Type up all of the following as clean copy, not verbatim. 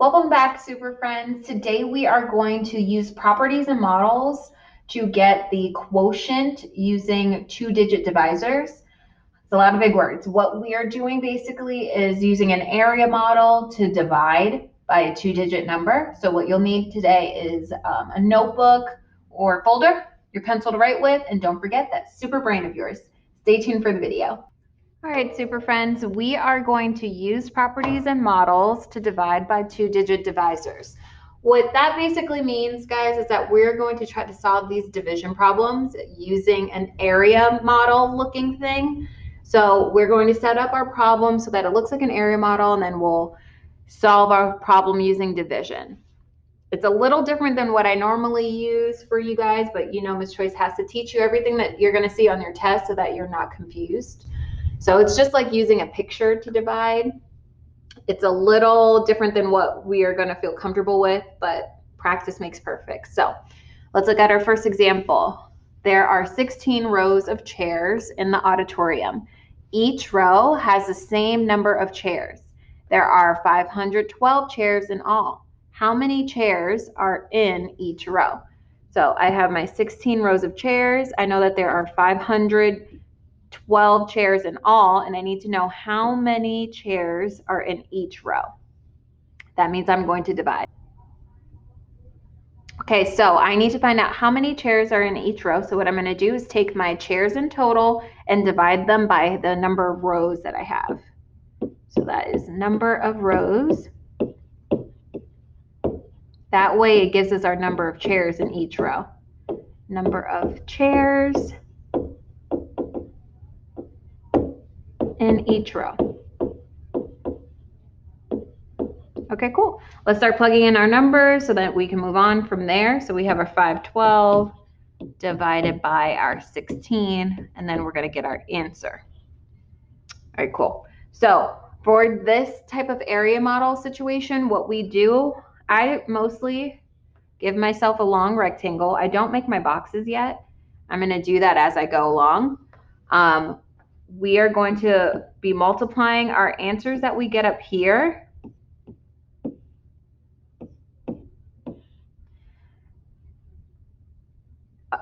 Welcome back, super friends. Today we are going to use properties and models to get the quotient using two-digit divisors. It's a lot of big words. What we are doing basically is using an area model to divide by a two-digit number. So what you'll need today is a notebook or folder, your pencil to write with, and don't forget that super brain of yours. Stay tuned for the video. All right, super friends, we are going to use properties and models to divide by two-digit divisors. What that basically means, guys, is that we're going to try to solve these division problems using an area model looking thing. So we're going to set up our problem so that it looks like an area model, and then we'll solve our problem using division. It's a little different than what I normally use for you guys, but you know Ms. Choice has to teach you everything that you're going to see on your test so that you're not confused. So it's just like using a picture to divide. It's a little different than what we are going to feel comfortable with, but practice makes perfect. So let's look at our first example. There are 16 rows of chairs in the auditorium. Each row has the same number of chairs. There are 512 chairs in all. How many chairs are in each row? So I have my 16 rows of chairs. I know that there are 512 chairs in all, and I need to know how many chairs are in each row. That means I'm going to divide. Okay, so I need to find out how many chairs are in each row. So what I'm going to do is take my chairs in total and divide them by the number of rows that I have. So that is number of rows. That way it gives us our number of chairs in each row. Number of chairs in each row. Okay, cool. Let's start plugging in our numbers so that we can move on from there. So we have our 512 divided by our 16, and then we're going to get our answer. All right, cool. So for this type of area model situation, what we do, I mostly give myself a long rectangle. I don't make my boxes yet. I'm going to do that as I go along. We are going to be multiplying our answers that we get up here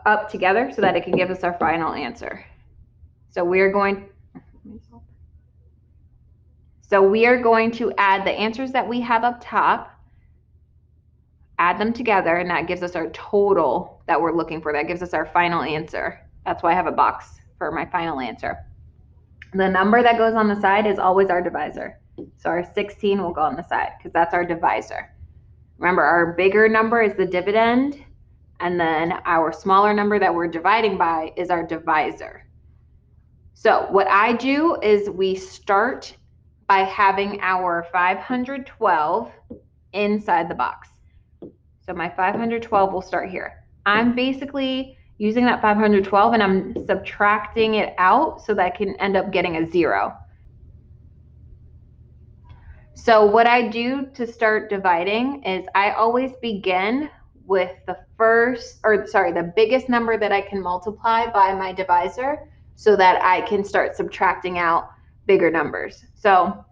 up together so that it can give us our final answer. So we are going to add the answers that we have up top, add them together, and that gives us our total that we're looking for. That gives us our final answer. That's why I have a box for my final answer. The number that goes on the side is always our divisor. So our 16 will go on the side because that's our divisor. Remember, our bigger number is the dividend, and then our smaller number that we're dividing by is our divisor. So what I do is we start by having our 512 inside the box. So my 512 will start here. I'm basically using that 512 and I'm subtracting it out so that I can end up getting a 0. So what I do to start dividing is I always begin with the biggest number that I can multiply by my divisor so that I can start subtracting out bigger numbers. So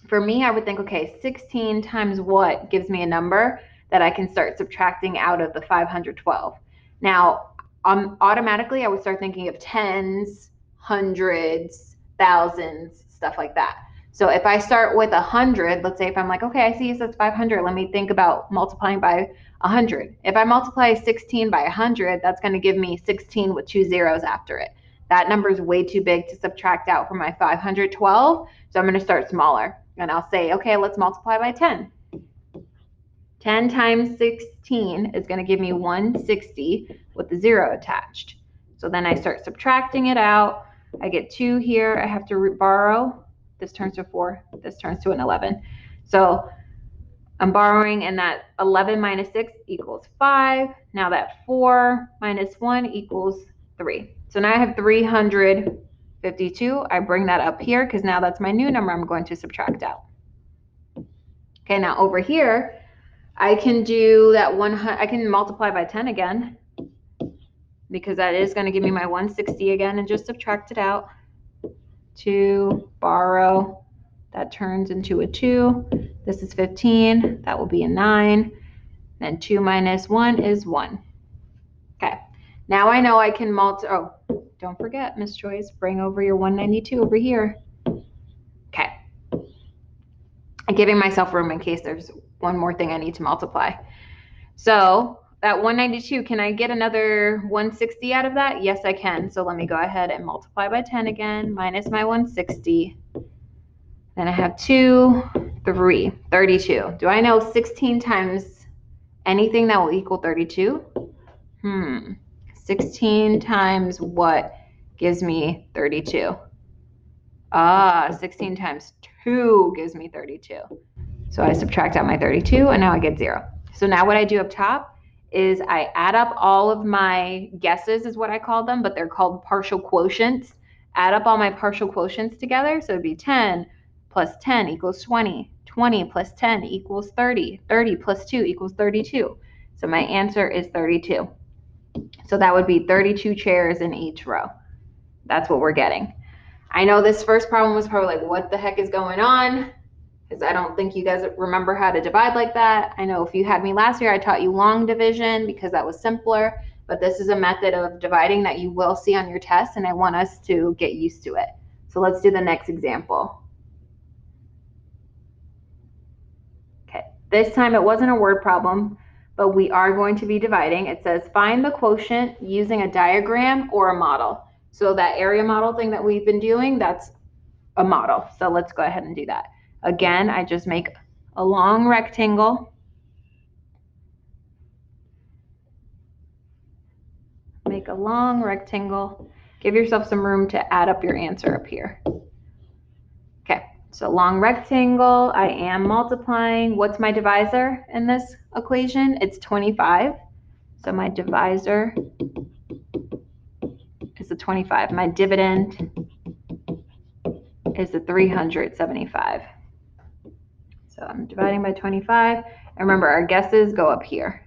for me, I would think, okay, 16 times what gives me a number that I can start subtracting out of the 512. Now, automatically, I would start thinking of tens, hundreds, thousands, stuff like that. So if I start with 100, let's say if I'm like, okay, I see it says 500, let me think about multiplying by 100. If I multiply 16 by 100, that's going to give me 16 with 2 zeros after it. That number is way too big to subtract out from my 512, so I'm going to start smaller. And I'll say, okay, let's multiply by 10. 10 times 16 is going to give me 160 with the 0 attached. So then I start subtracting it out. I get 2 here. I have to borrow. This turns to 4. This turns to an 11. So I'm borrowing, and that 11 minus 6 equals 5. Now that 4 minus 1 equals 3. So now I have 352. I bring that up here because now that's my new number I'm going to subtract out. Okay, now over here, I can do that I can multiply by 10 again because that is going to give me my 160 again and just subtract it out. To borrow That turns into a 2. This is 15. That will be a 9. Then 2 minus 1 is 1. Okay. Now I know I can oh, don't forget, Miss Joyce, bring over your 192 over here. Okay. I'm giving myself room in case there's one more thing I need to multiply. So that 192, can I get another 160 out of that? Yes, I can. So let me go ahead and multiply by 10 again, minus my 160. Then I have 2, 3, 32. Do I know 16 times anything that will equal 32? 16 times what gives me 32? 16 times 2 gives me 32. So I subtract out my 32 and now I get 0. So now what I do up top is I add up all of my guesses is what I call them, but they're called partial quotients. Add up all my partial quotients together. So it'd be 10 plus 10 equals 20. 20 plus 10 equals 30. 30 plus 2 equals 32. So my answer is 32. So that would be 32 chairs in each row. That's what we're getting. I know this first problem was probably like, what the heck is going on? Because I don't think you guys remember how to divide like that. I know if you had me last year, I taught you long division because that was simpler, but this is a method of dividing that you will see on your test, and I want us to get used to it. So let's do the next example. Okay, this time it wasn't a word problem, but we are going to be dividing. It says find the quotient using a diagram or a model. So that area model thing that we've been doing, that's a model. So let's go ahead and do that. Again, I just make a long rectangle. Make a long rectangle. Give yourself some room to add up your answer up here. Okay, so long rectangle, I am multiplying. What's my divisor in this equation? It's 25. So my divisor is a 25. My dividend is a 375. So I'm dividing by 25. And remember, our guesses go up here.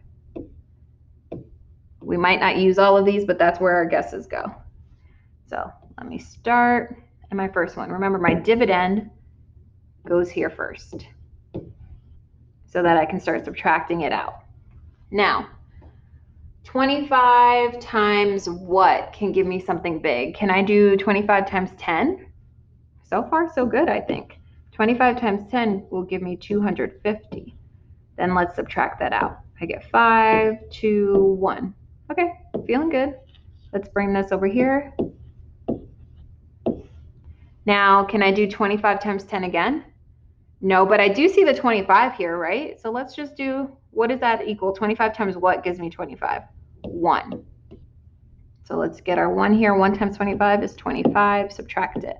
We might not use all of these, but that's where our guesses go. So let me start in my first one. Remember, my dividend goes here first so that I can start subtracting it out. Now, 25 times what can give me something big? Can I do 25 times 10? So far, so good, I think. 25 times 10 will give me 250. Then let's subtract that out. I get 5, 2, 1. Okay, feeling good. Let's bring this over here. Now, can I do 25 times 10 again? No, but I do see the 25 here, right? So let's just do, what does that equal? 25 times what gives me 25? 1. So let's get our 1 here. 1 times 25 is 25. Subtract it.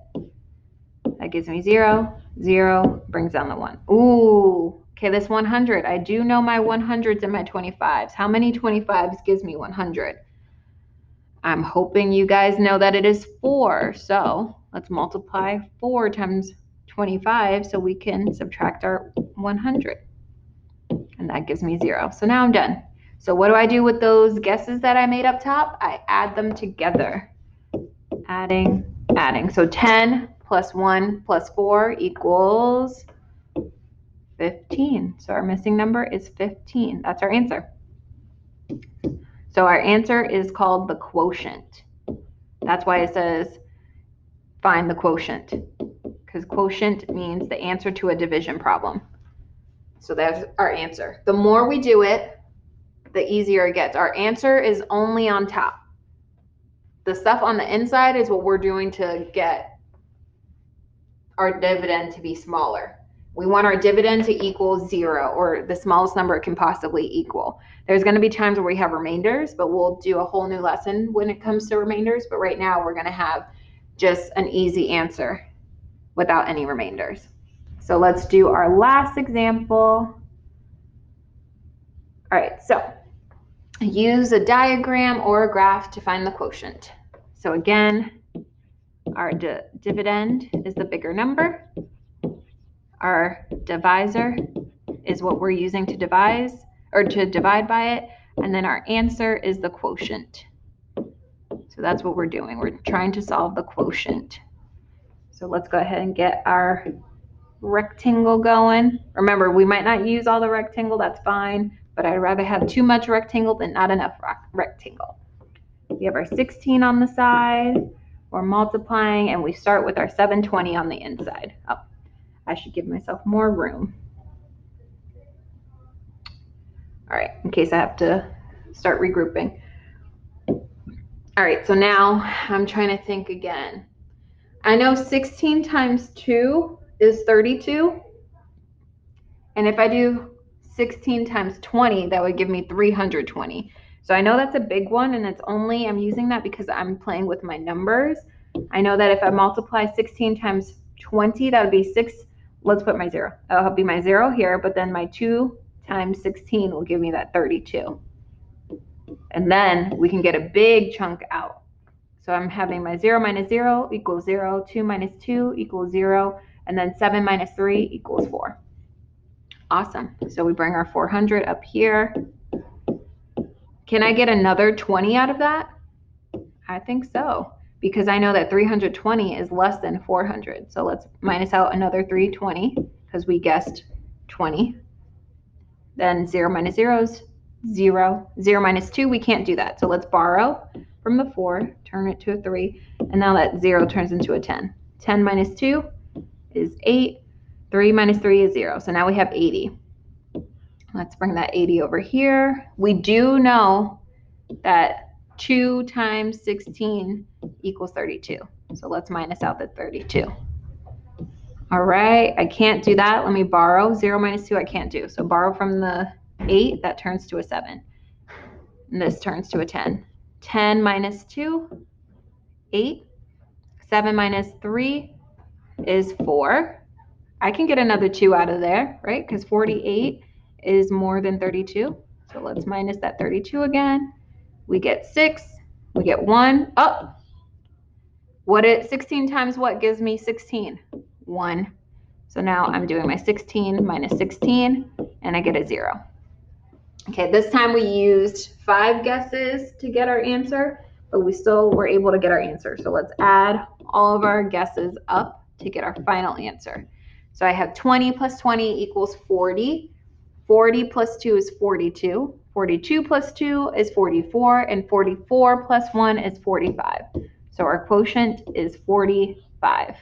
That gives me 0. 0 brings down the 1. Ooh, okay, this 100. I do know my 100s and my 25s. How many 25s gives me 100? I'm hoping you guys know that it is 4. So let's multiply 4 times 25 so we can subtract our 100. And that gives me 0. So now I'm done. So what do I do with those guesses that I made up top? I add them together. Adding. So 10 plus 1 plus 4 equals 15. So our missing number is 15. That's our answer. So our answer is called the quotient. That's why it says find the quotient, because quotient means the answer to a division problem. So that's our answer. The more we do it, the easier it gets. Our answer is only on top. The stuff on the inside is what we're doing to get our dividend to be smaller. We want our dividend to equal 0, or the smallest number it can possibly equal. There's going to be times where we have remainders, but we'll do a whole new lesson when it comes to remainders. But right now we're going to have just an easy answer without any remainders. So let's do our last example. All right, so use a diagram or a graph to find the quotient. So again, our dividend is the bigger number. Our divisor is what we're using to divide by it. And then our answer is the quotient. So that's what we're doing. We're trying to solve the quotient. So let's go ahead and get our rectangle going. Remember, we might not use all the rectangle, that's fine, but I'd rather have too much rectangle than not enough rectangle. We have our 16 on the side. We're multiplying, and we start with our 720 on the inside. Oh, I should give myself more room. All right, in case I have to start regrouping. All right, so now I'm trying to think again. I know 16 times 2 is 32. And if I do 16 times 20, that would give me 320. So I know that's a big one, and it's only, I'm using that because I'm playing with my numbers. I know that if I multiply 16 times 20, that would be 6. Let's put my 0. That'll be my 0 here, but then my 2 times 16 will give me that 32. And then we can get a big chunk out. So I'm having my 0 minus 0 equals 0, 2 minus 2 equals 0, and then 7 minus 3 equals 4. Awesome. So we bring our 400 up here. Can I get another 20 out of that? I think so, because I know that 320 is less than 400. So let's minus out another 320 because we guessed 20. Then 0 minus 0 is 0. 0 minus 2, we can't do that. So let's borrow from the 4, turn it to a 3, and now that 0 turns into a 10. 10 minus 2 is 8. 3 minus 3 is 0. So now we have 80. Let's bring that 80 over here. We do know that 2 times 16 equals 32. So let's minus out the 32. All right, I can't do that. Let me borrow. 0 minus 2 I can't do. So borrow from the 8, that turns to a 7. And this turns to a 10. 10 minus 2, 8. 7 minus 3 is 4. I can get another 2 out of there, right? Because 48 is more than 32. So let's minus that 32 again. We get 6. We get 1. Oh, 16 times what gives me 16? 1. So now I'm doing my 16 minus 16, and I get a 0. Okay, this time we used 5 guesses to get our answer, but we still were able to get our answer. So let's add all of our guesses up to get our final answer. So I have 20 plus 20 equals 40. 40 plus 2 is 42. 42 plus 2 is 44, and 44 plus 1 is 45. So our quotient is 45.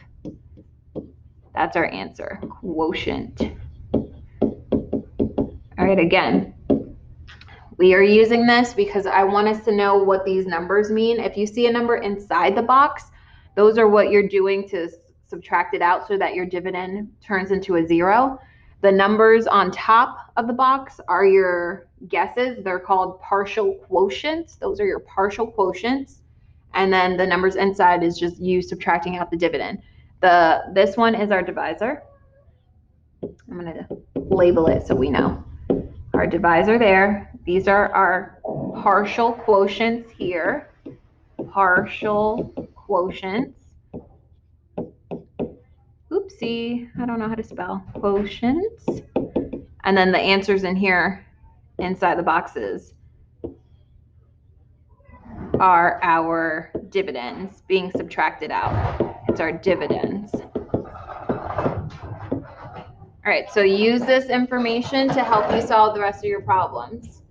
That's our answer, quotient. All right, again, we are using this because I want us to know what these numbers mean. If you see a number inside the box, those are what you're doing to subtract it out so that your dividend turns into a 0. The numbers on top of the box are your guesses. They're called partial quotients. Those are your partial quotients. And then the numbers inside is just you subtracting out the dividend. This one is our divisor. I'm going to label it so we know. Our divisor there. These are our partial quotients here. Partial quotients. Oopsie, I don't know how to spell. Quotients. And then the answers in here inside the boxes are our dividends being subtracted out. It's our dividends. All right, so use this information to help you solve the rest of your problems.